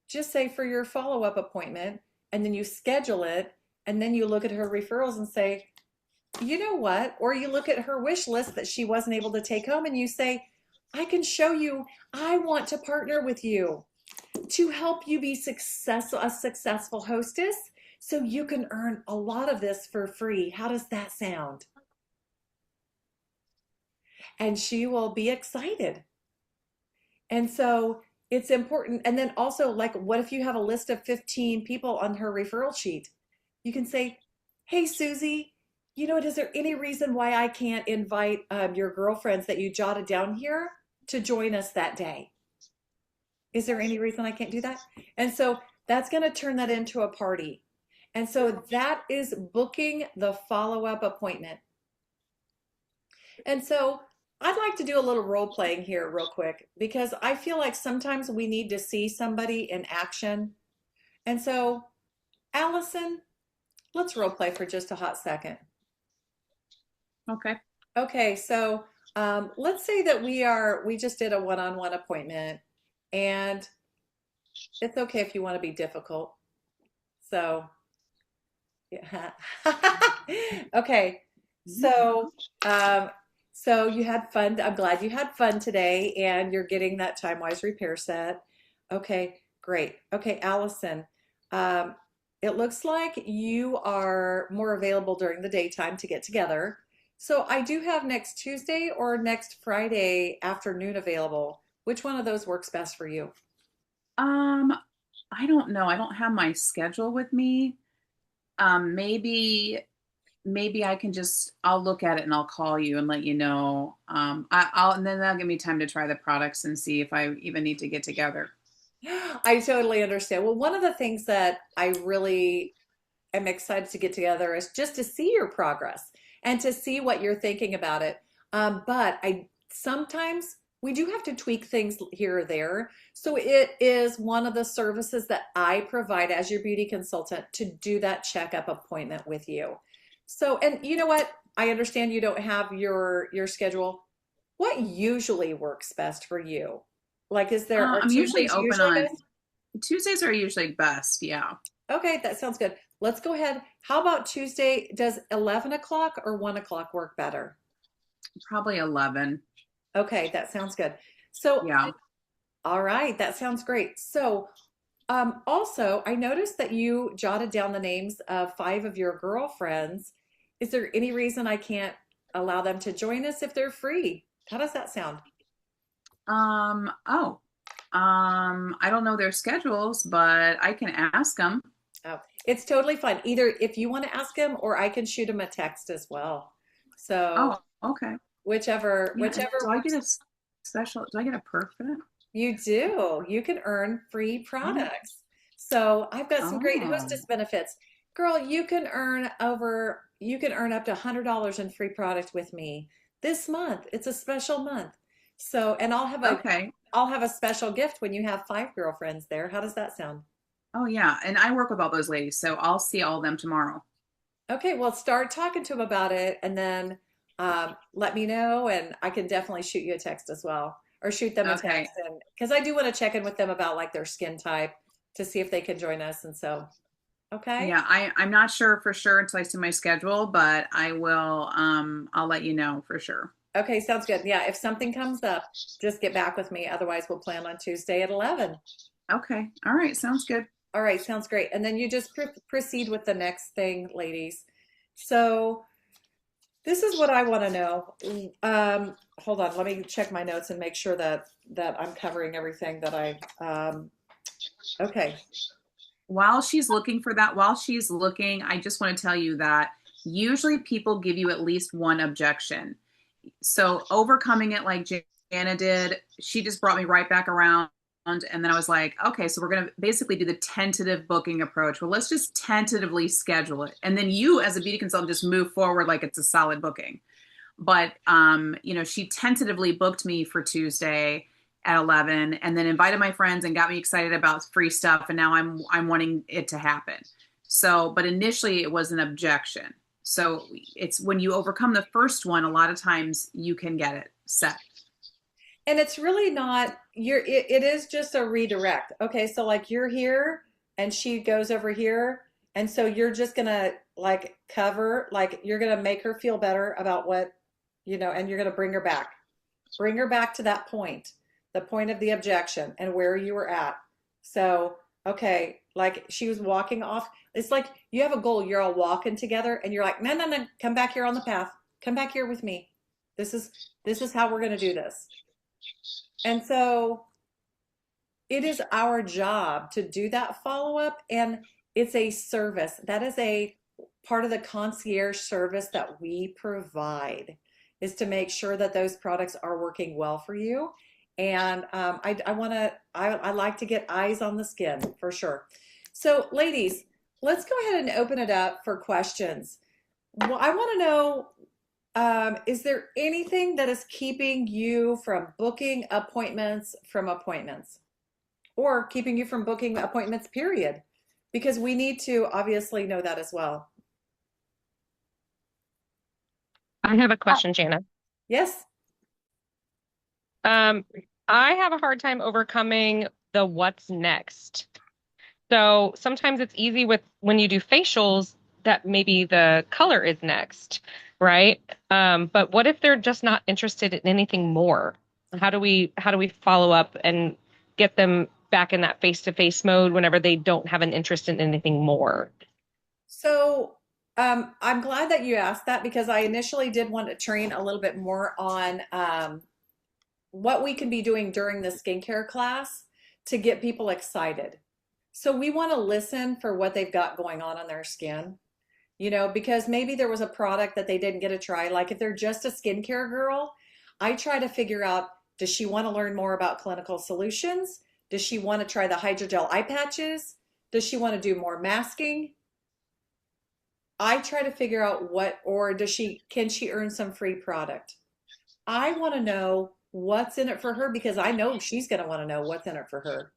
Just say for your follow-up appointment, and then you schedule it, and then you look at her referrals and say, you know what? Or you look at her wish list that she wasn't able to take home, and you say, I can show you, I want to partner with you to help you be a successful hostess so you can earn a lot of this for free. How does that sound? And she will be excited. And so it's important. And then also, like, what if you have a list of 15 people on her referral sheet? You can say, hey, Susie, you know, is there any reason why I can't invite your girlfriends that you jotted down here to join us that day? Is there any reason I can't do that? And so that's going to turn that into a party. And so that is booking the follow-up appointment. And so I'd like to do a little role playing here real quick, because I feel like sometimes we need to see somebody in action. And so, Allison, let's role play for just a hot second. Okay. Okay, so let's say that we just did a one-on-one appointment, and it's okay if you want to be difficult. So, yeah. Okay. So, um, so you had fun. I'm glad you had fun today and you're getting that Time Wise repair set. Okay, great. Okay, Allison, um, it looks like you are more available during the daytime to get together. So I do have next Tuesday or next Friday afternoon available. Which one of those works best for you? Um, I don't know. I don't have my schedule with me. Maybe I can just I'll look at it and I'll call you and let you know. I'll and then that'll give me time to try the products and see if I even need to get together. I totally understand. Well, one of the things that I really am excited to get together is just to see your progress and to see what you're thinking about it. But I sometimes we do have to tweak things here or there. So it is one of the services that I provide as your beauty consultant to do that checkup appointment with you. So, and you know what? I understand you don't have your schedule. What usually works best for you? Like, are I'm usually Tuesdays open usually good? on Tuesdays are usually best. Yeah, Okay, that sounds good. Let's go ahead. How about Tuesday? Does 11 o'clock or 1 o'clock work better? probably 11. Okay, that sounds good. So, Yeah. all right, that sounds great. So, also, I noticed that you jotted down the names of five of your girlfriends. Is there any reason I can't allow them to join us if they're free? How does that sound? Oh, I don't know their schedules, but I can ask them. Oh, it's totally fine. Either if you want to ask them or I can shoot them a text as well. So, Oh, okay. Yeah. And whichever do I get works. a do I get a perk for that? You do. You can earn free Oh, products. So I've got some great oh, hostess benefits. Girl, you can earn up to $100 in free product with me this month. It's a special month. So, and okay. I'll have a special gift when you have five girlfriends there. How does that sound? Oh, yeah. And I work with all those ladies, so I'll see all of them tomorrow. Okay, well, start talking to them about it and then let me know, and I can definitely shoot you a text as well, or shoot them a Okay. text, and because I do want to check in with them about like their skin type to see if they can join us. And so, okay, Yeah, I'm not sure for sure until I see my schedule, but I will I'll let you know for sure. okay, sounds good. Yeah, if something comes up, just get back with me. Otherwise, we'll plan on Tuesday at 11. Okay. All right, sounds good. All right, sounds great. And then you just proceed with the next thing, ladies. So. This is what I want to know. Hold on, let me check my notes and make sure that I'm covering everything that okay. While she's looking, I just want to tell you that usually people give you at least one objection. So overcoming it like Jana did, she just brought me right back around. And then I was like, okay, so we're going to basically do the tentative booking approach. Well, let's just tentatively schedule it. And then you, as a beauty consultant, just move forward like it's a solid booking. But, she tentatively booked me for Tuesday at 11 and then invited my friends and got me excited about free stuff. And now I'm wanting it to happen. So, but initially it was an objection. So it's when you overcome the first one, a lot of times you can get it set. And it's really not it is just a redirect. Okay, so like you're here and she goes over here, and so you're just gonna like cover, like you're gonna make her feel better about and you're gonna bring her back. Bring her back to that point, the point of the objection and where you were at. So, okay, like she was walking off. It's like you have a goal, you're all walking together and you're like, no, no, no, come back here on the path. Come back here with me. This is how we're gonna do this. And so it is our job to do that follow up, and it's a service. That is a part of the concierge service that we provide, is to make sure that those products are working well for you. And I like to get eyes on the skin for sure. So, ladies, let's go ahead and open it up for questions. Well, I want to know, is there anything that is keeping you from booking appointments from appointments, or keeping you from booking appointments, period? Because we need to obviously know that as well. I have a question, Jana. Yes. Um, I have a hard time overcoming the what's next. So sometimes it's easy with when you do facials that maybe the color is next, right? But what if they're just not interested in anything more? How do we follow up and get them back in that face-to-face mode whenever they don't have an interest in anything more? So, I'm glad that you asked that because I initially did want to train a little bit more on what we can be doing during the skincare class to get people excited. So we want to listen for what they've got going on their skin, because maybe there was a product that they didn't get to try. Like if they're just a skincare girl, I try to figure out, does she want to learn more about clinical solutions? Does she want to try the hydrogel eye patches? Does she want to do more masking? I try to figure out or can she earn some free product? I want to know what's in it for her because I know she's going to want to know what's in it for her.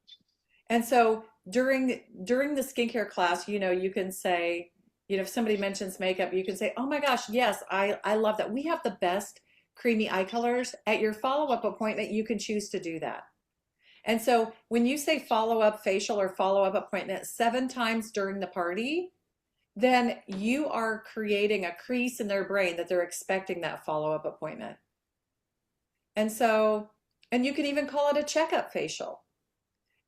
And so during the skincare class, you can say, if somebody mentions makeup, you can say, "Oh my gosh, yes, I love that. We have the best creamy eye colors. At your follow-up appointment, you can choose to do that." And so when you say follow-up facial or follow-up appointment 7 times during the party, then you are creating a crease in their brain that they're expecting that follow-up appointment. And so, and you can even call it a checkup facial.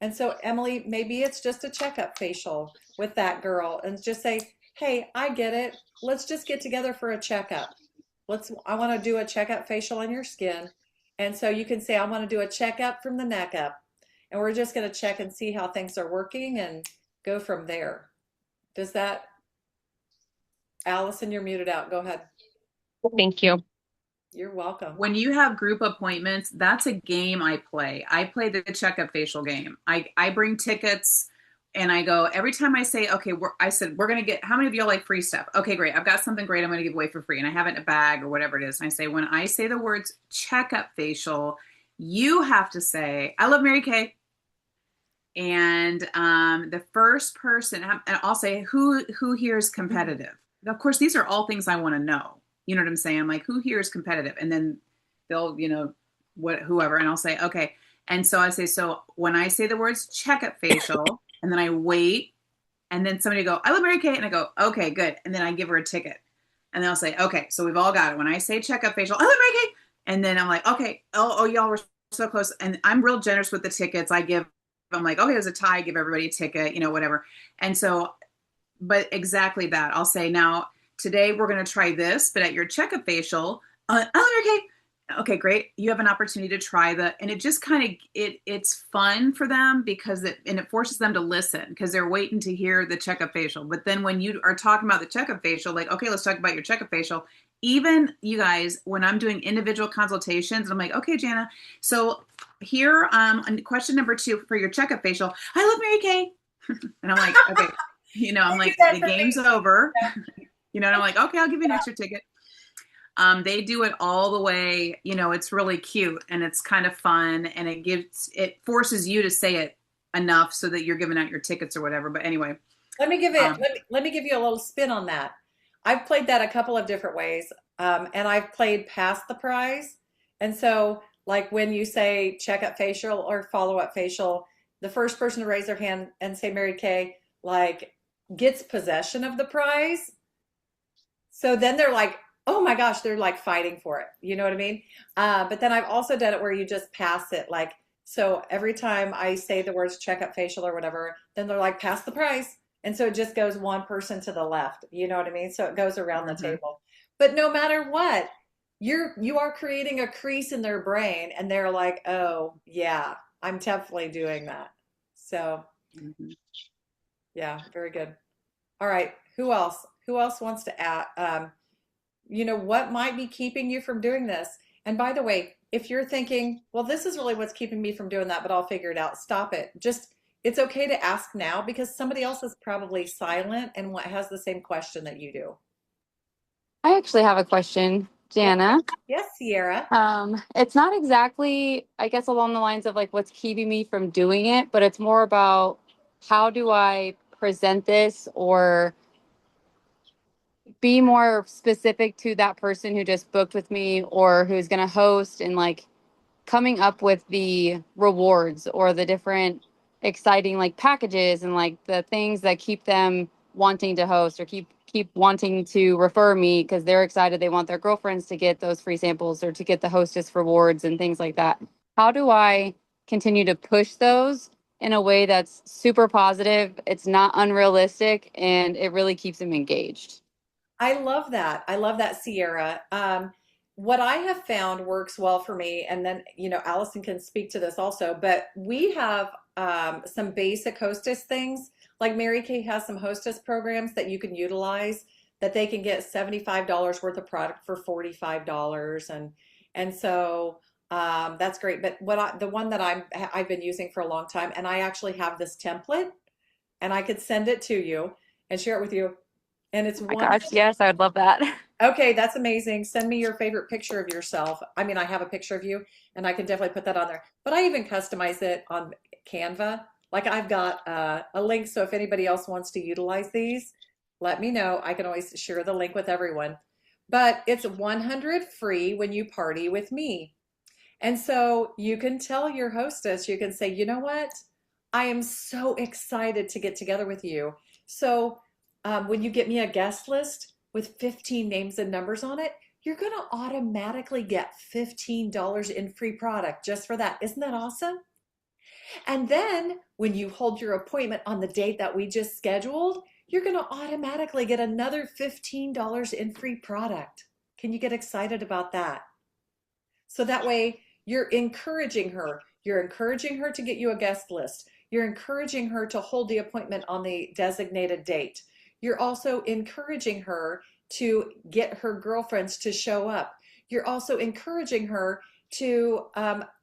And so, Emily, maybe it's just a checkup facial with that girl and just say, "Hey, I get it. Let's just get together for a checkup. I want to do a checkup facial on your skin." And so you can say, "I want to do a checkup from the neck up." And we're just going to check and see how things are working and go from there. Does that, Allison, you're muted out. Go ahead. Thank you. You're welcome. When you have group appointments, that's a game I play. I play the checkup facial game. I bring tickets and I go every time I say, okay, I said, we're going to get, how many of y'all like free stuff? Okay, great. I've got something great I'm going to give away for free. And I have it in a bag or whatever it is. And I say, when I say the words checkup facial, you have to say, I love Mary Kay. And the first person, and I'll say, who here is competitive? Of course, these are all things I want to know. You know what I'm saying? Like, who here is competitive? And then they'll, whoever, and I'll say, okay. And so I say, so when I say the words checkup facial, and then I wait, and then somebody go, I love Mary Kay, and I go, okay, good. And then I give her a ticket. And then I'll say, okay, so we've all got it. When I say checkup facial, I love Mary Kay. And then I'm like, okay, oh, y'all were so close. And I'm real generous with the tickets. I'm like, okay, there's a tie, give everybody a ticket, whatever. And so, but exactly that. I'll say, now, today we're going to try this, but at your checkup facial, okay, okay, great. You have an opportunity to try and it just kind of, it's fun for them because it forces them to listen because they're waiting to hear the checkup facial. But then when you are talking about the checkup facial, like, okay, let's talk about your checkup facial. Even you guys, when I'm doing individual consultations, I'm like, okay, Jana, so here, question number 2 for your checkup facial. I love Mary Kay. And I'm like, okay, I'm like, the game's over. And I'm like, okay, I'll give you an extra ticket. They do it all the way. It's really cute and it's kind of fun and it forces you to say it enough so that you're giving out your tickets or whatever. But anyway, let me give you a little spin on that. I've played that a couple of different ways, and I've played past the prize. And so, like when you say checkup facial or follow-up facial, the first person to raise their hand and say Mary Kay, like, gets possession of the prize. So then they're like, oh my gosh, they're like fighting for it. You know what I mean? But then I've also done it where you just pass it. Like, so every time I say the words checkup facial or whatever, then they're like, pass the prize. And so it just goes one person to the left. You know what I mean? So it goes around the table. But no matter what, you are creating a crease in their brain and they're like, oh yeah, I'm definitely doing that. So yeah, very good. All right. Who else? Who else wants to add? What might be keeping you from doing this? And by the way, if you're thinking, well, this is really what's keeping me from doing that, but I'll figure it out, stop it. It's okay to ask now because somebody else is probably silent and has the same question that you do. I actually have a question, Jana. Yes, Sierra. It's not exactly, I guess, along the lines of like what's keeping me from doing it, but it's more about how do I present this or be more specific to that person who just booked with me or who's going to host and like coming up with the rewards or the different exciting like packages and like the things that keep them wanting to host or keep wanting to refer me because they're excited they want their girlfriends to get those free samples or to get the hostess rewards and things like that. How do I continue to push those in a way that's super positive, it's not unrealistic, and it really keeps them engaged? I love that. I love that, Sierra. What I have found works well for me, and then, Allison can speak to this also, but we have some basic hostess things. Like Mary Kay has some hostess programs that you can utilize that they can get $75 worth of product for $45. And so that's great. But the one that I've been using for a long time, and I actually have this template, and I could send it to you and share it with you. And it's Oh my one. gosh, yes, I would love that. Okay, that's amazing. Send me your favorite picture of yourself. I mean, I have a picture of you, and I can definitely put that on there. But I even customize it on Canva. Like I've got a link, so if anybody else wants to utilize these, let me know. I can always share the link with everyone. But it's 100 free when you party with me. And so you can tell your hostess, you can say, you know what? I am so excited to get together with you. So when you get me a guest list with 15 names and numbers on it, you're going to automatically get $15 in free product just for that. Isn't that awesome? And then when you hold your appointment on the date that we just scheduled, you're going to automatically get another $15 in free product. Can you get excited about that? So that way you're encouraging her. You're encouraging her to get you a guest list. You're encouraging her to hold the appointment on the designated date. You're also encouraging her to get her girlfriends to show up. You're also encouraging her to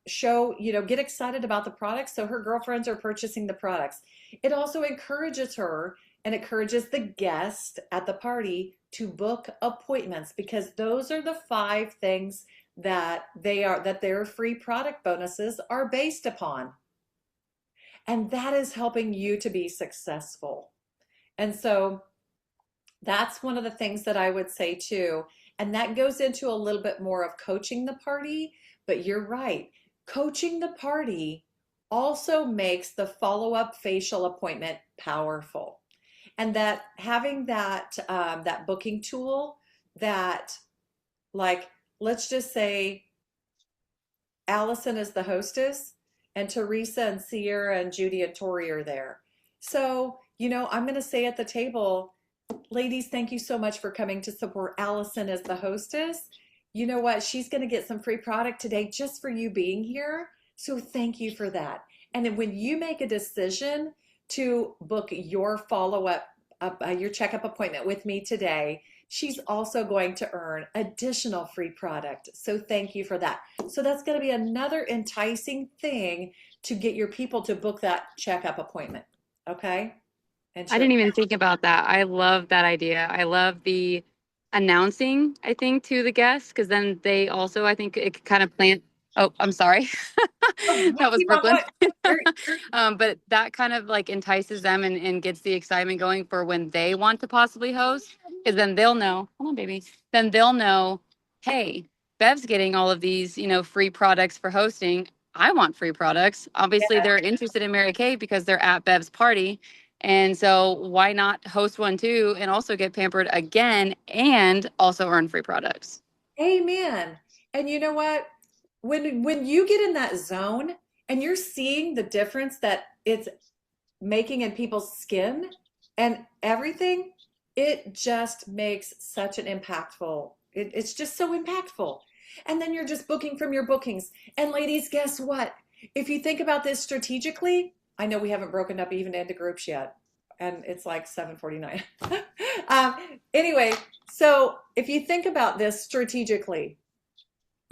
get excited about the products so her girlfriends are purchasing the products. It also encourages her and encourages the guest at the party to book appointments because those are the 5 things that their free product bonuses are based upon. And that is helping you to be successful. And so that's one of the things that I would say too. And that goes into a little bit more of coaching the party, but you're right. Coaching the party also makes the follow-up facial appointment powerful. And that having that booking tool that, like, let's just say Allison is the hostess, and Teresa and Sierra and Judy and Tori are there. So, I'm going to say at the table, ladies, thank you so much for coming to support Allison as the hostess. You know what? She's going to get some free product today just for you being here. So thank you for that. And then when you make a decision to book your follow-up, your checkup appointment with me today, she's also going to earn additional free product. So thank you for that. So that's going to be another enticing thing to get your people to book that checkup appointment. Okay? And I sure. didn't even think about that. I love that idea. I love the announcing, I think, to the guests, because then they also, I think it could kind of plant. Oh, I'm sorry. Oh, That was keep on Brooklyn. going. You're But that kind of like entices them and gets the excitement going for when they want to possibly host, because then they'll know, hold on, baby. Then they'll know, hey, Bev's getting all of these, free products for hosting. I want free products. Obviously, Yeah. they're interested in Mary Kay because they're at Bev's party. And so why not host one too and also get pampered again and also earn free products? Amen. And you know what? When you get in that zone and you're seeing the difference that it's making in people's skin and everything, it just makes such an it's just so impactful. And then you're just booking from your bookings. And ladies, guess what? If you think about this strategically, I know we haven't broken up even into groups yet, and it's like 7:49. um, anyway, so if you think about this strategically,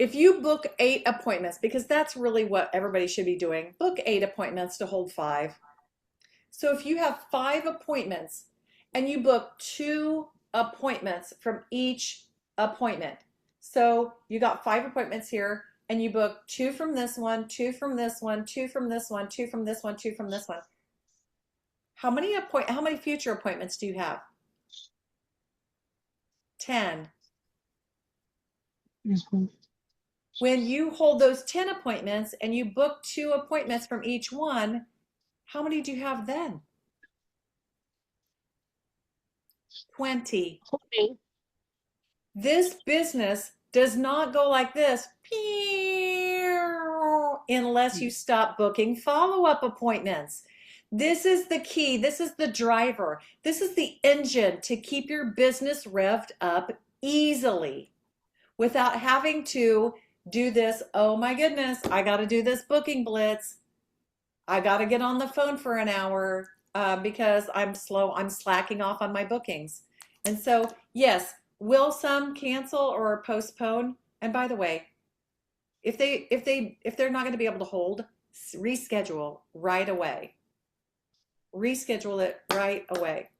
if you book 8 appointments, because that's really what everybody should be doing, book 8 appointments to hold 5. So if you have 5 appointments and you book 2 appointments from each appointment, so you got 5 appointments here and you book 2 from this one, 2 from this one, 2 from this one, 2 from this one, 2 from this one. How many future appointments do you have? 10. Mhm. When you hold those 10 appointments and you book 2 appointments from each one, how many do you have then? 20. Okay. This business does not go like this unless you stop booking follow-up appointments. This is the key. This is the driver. This is the engine to keep your business revved up easily without having to do this. Oh my goodness, I got to do this booking blitz. I got to get on the phone for an hour because I'm slow. I'm slacking off on my bookings. And so, yes, will some cancel or postpone? And by the way, if they're not going to be able to hold, reschedule right away. Reschedule it right away.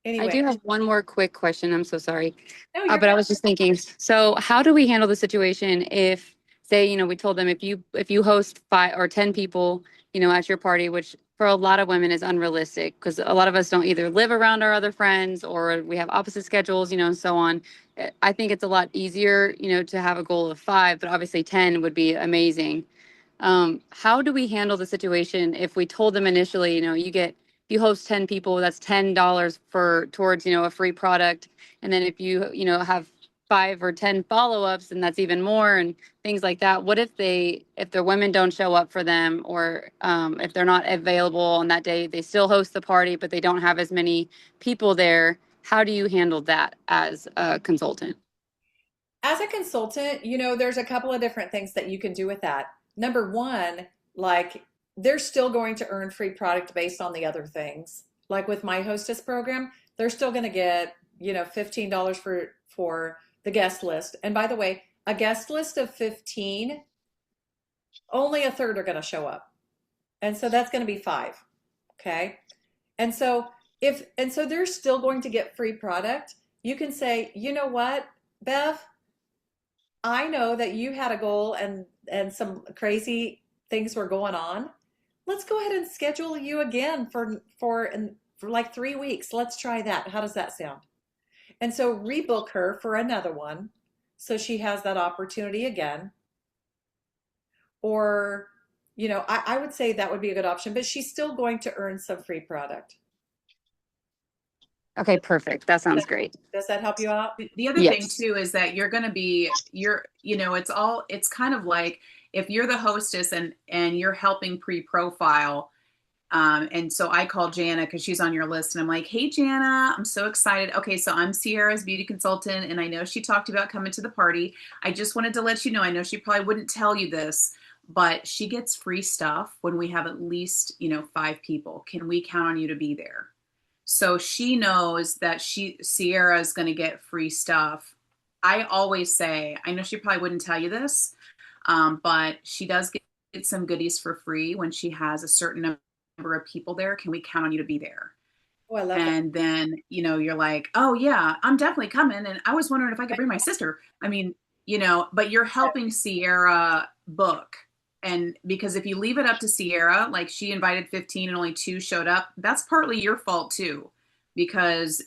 I Anyway, do have one more quick question. I'm so sorry. no, you're But I good. was just thinking, so how do we handle the situation if, say, we told them if you host 5 or 10 people, at your party, which for a lot of women is unrealistic because a lot of us don't either live around our other friends or we have opposite schedules, and so on. I think it's a lot easier, to have a goal of 5, but obviously 10 would be amazing. How do we handle the situation if we told them initially, you host 10 people, that's $10 towards, a free product. And then if have 5 or 10 follow-ups, and that's even more and things like that. What if their women don't show up for them or if they're not available on that day, they still host the party, but they don't have as many people there. How do you handle that as a consultant? As a consultant, there's a couple of different things that you can do with that. Number one, like they're still going to earn free product based on the other things. Like with my hostess program, they're still going to get, $15 for the guest list. And by the way, a guest list of 15, only a third are going to show up. And so that's going to be 5. Okay? And so they're still going to get free product. You can say, "You know what, Bev? I know that you had a goal and some crazy things were going on. Let's go ahead and schedule you again for like 3 weeks. Let's try that. How does that sound?" And so rebook her for another one so she has that opportunity again. Or, I would say that would be a good option, but she's still going to earn some free product. Okay, perfect. That sounds great. Does that help you out? The other thing Yes. too is that it's kind of like if you're the hostess and you're helping pre-profile. And so I called Jana because she's on your list and I'm like, "Hey, Jana, I'm so excited. Okay, so I'm Sierra's beauty consultant and I know she talked about coming to the party. I just wanted to let you know, I know she probably wouldn't tell you this, but she gets free stuff when we have at least, 5 people. Can we count on you to be there?" So she knows that Sierra is going to get free stuff. I always say, I know she probably wouldn't tell you this, but she does get some goodies for free when she has a certain number of people there. Can we count on you to be there? Oh, I love that. And then, you're like, "Oh yeah, I'm definitely coming. And I was wondering if I could bring my sister." I mean, but you're helping Sierra book. And because if you leave it up to Sierra, like she invited 15 and only 2 showed up, that's partly your fault too. Because,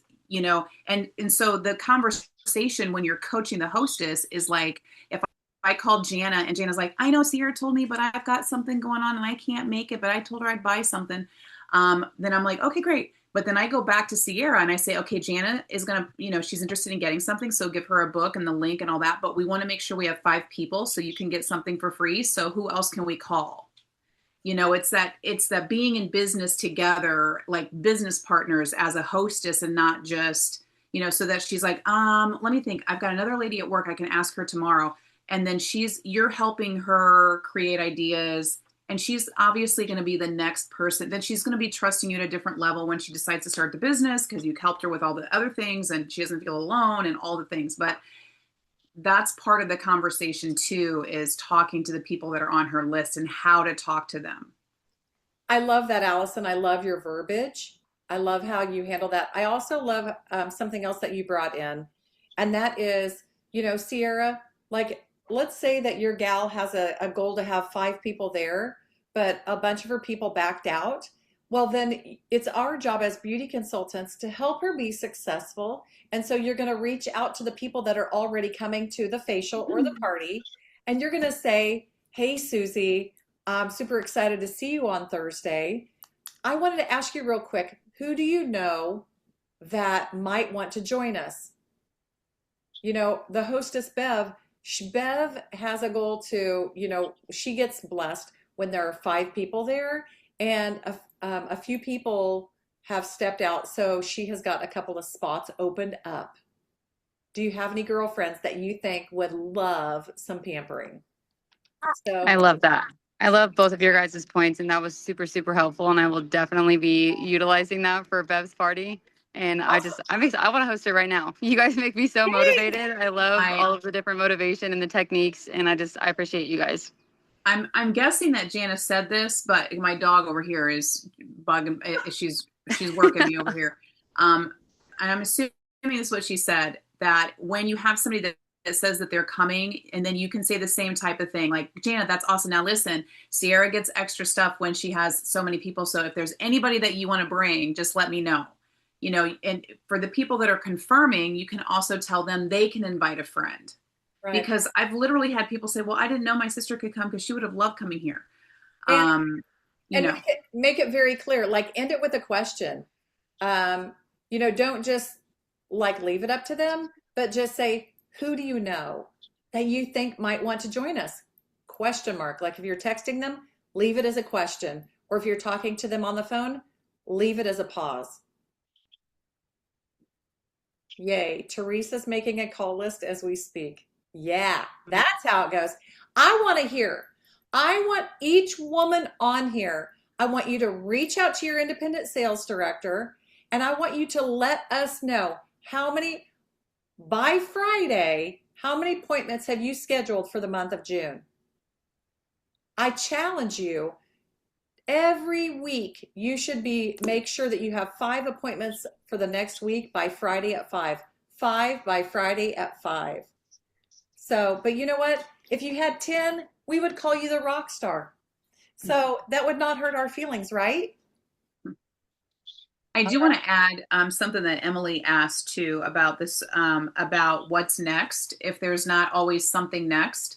and so the conversation when you're coaching the hostess is like, if I called Jana and Jana's like, "I know Sierra told me, but I've got something going on and I can't make it, but I told her I'd buy something." Then I'm like, "Okay, great." But then I go back to Sierra and I say, "Okay, Jana is going to, she's interested in getting something. So give her a book and the link and all that. But we want to make sure we have 5 people so you can get something for free. So who else can we call?" It's that being in business together, like business partners as a hostess and not just, so that she's like, let me think. I've got another lady at work. I can ask her tomorrow. And then you're helping her create ideas. And she's obviously going to be the next person. Then she's going to be trusting you at a different level when she decides to start the business because you've helped her with all the other things and she doesn't feel alone and all the things. But that's part of the conversation too, is talking to the people that are on her list and how to talk to them. I love that, Allison. I love your verbiage. I love how you handle that. I also love something else that you brought in, and that is, Sierra, like, let's say that your gal has a goal to have 5 people there, but a bunch of her people backed out. Well, then it's our job as beauty consultants to help her be successful. And so you're going to reach out to the people that are already coming to the facial or the party, and you're going to say, hey, Susie, I'm super excited to see you on Thursday. I wanted to ask you real quick, who do you know that might want to join us? You know, the hostess Bev has a goal to, you know, she gets blessed when there are 5 people there, and a few people have stepped out, so she has got a couple of spots opened up. Do you have any girlfriends that you think would love some pampering? I So, love that. I love both of your guys' points, and that was super, super helpful. And I will definitely be utilizing that for Bev's party. And I want to host it right now. You guys make me so yay! motivated. I love I all of the different motivation and the techniques, and I appreciate you guys. I'm guessing that Jana said this, but my dog over here is bugging. She's working me over here. And I'm assuming this is what she said, that when you have somebody that says that they're coming, and then you can say the same type of thing, like, Jana, that's awesome. Now listen, Sierra gets extra stuff when she has so many people. So if there's anybody that you want to bring, just let me know. You know, and for the people that are confirming, you can also tell them they can invite a friend, Right. because I've literally had people say, well, I didn't know my sister could come because she would have loved coming here. And Um, you know, make it very clear, like end it with a question. Um, you know, don't just like leave it up to them, but just say, who do you know that you think might want to join us? Question mark. Like if you're texting them, leave it as a question. Or if you're talking to them on the phone, leave it as a pause. Yay. Teresa's making a call list as we speak. Yeah, that's how it goes. I want to hear. I want each woman on here. I want you to reach out to your independent sales director, and I want you to let us know how many, by Friday, how many appointments have you scheduled for the month of June? I challenge you every week. You should make sure that you have 5 appointments for the next week by Friday at 5. 5 by Friday at 5. So, but you know what? If you had 10, we would call you the rock star. So that would not hurt our feelings, right? I All do right. want to add something that Emily asked too about this, about what's next, if there's not always something next.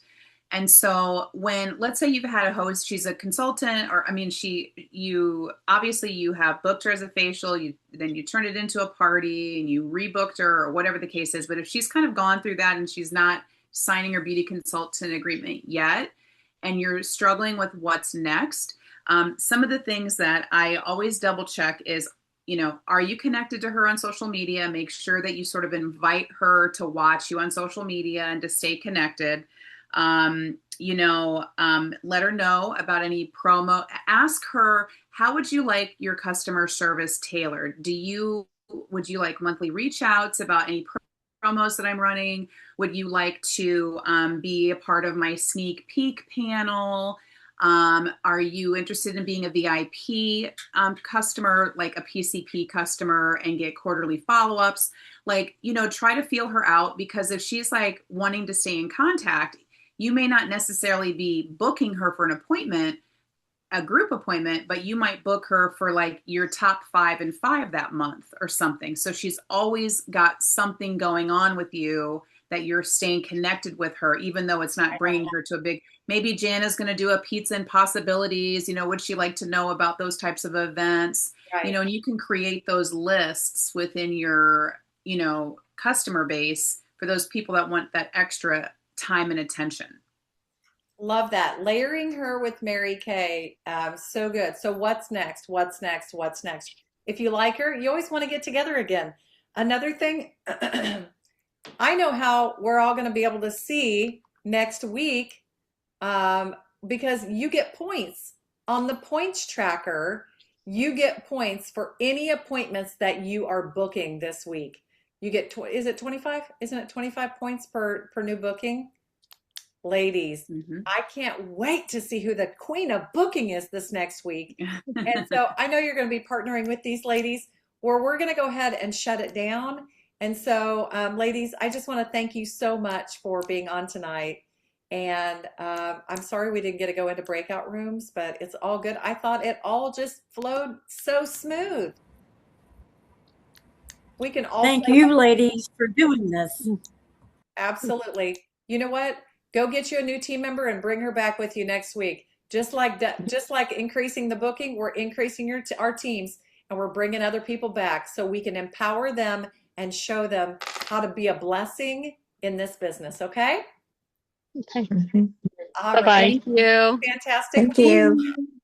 And so when, let's say you've had a host, she's a consultant, or I mean, you obviously you have booked her as a facial, then you turn it into a party and you rebooked her or whatever the case is. But if she's kind of gone through that and she's not signing her beauty consultant agreement yet, and you're struggling with what's next, some of the things that I always double check is, you know, are you connected to her on social media? Make sure that you sort of invite her to watch you on social media and to stay connected. Let her know about any promo. Ask her, how would you like your customer service tailored? Would you like monthly reach outs about any promos that I'm running? Would you like to be a part of my sneak peek panel? Are you interested in being a VIP customer, like a PCP customer, and get quarterly follow-ups? Like, you know, try to feel her out, because if she's like wanting to stay in contact, you may not necessarily be booking her for an appointment, a group appointment, but you might book her for like your top 5 and 5 that month or something. So she's always got something going on with you, that you're staying connected with her, even though it's not bringing her to a big, maybe Jana's going to do a pizza and possibilities, you know, would she like to know about those types of events? You Right. know, and you can create those lists within your, you know, customer base for those people that want that extra time and attention. Love that. Layering her with Mary Kay. So good. So what's next? What's next? What's next? If you like her, you always want to get together again. Another thing, I know how we're all going to be able to see next week, because you get points on the points tracker. You get points for any appointments that you are booking this week. You get, is it 25? Isn't it 25 points per new booking? Ladies, Mm-hmm. I can't wait to see who the queen of booking is this next week. And so I know you're going to be partnering with these ladies, or we're going to go ahead and shut it down. And so, ladies, I just want to thank you so much for being on tonight. And I'm sorry we didn't get to go into breakout rooms, but it's all good. I thought it all just flowed so smooth. We can all Thank play. you, ladies, for doing this. Absolutely. You know what? Go get you a new team member and bring her back with you next week. Just like increasing the booking, we're increasing our teams, and we're bringing other people back so we can empower them and show them how to be a blessing in this business. Okay? Okay. Mhm. All Bye-bye. right. Thank you. Fantastic. Thank you.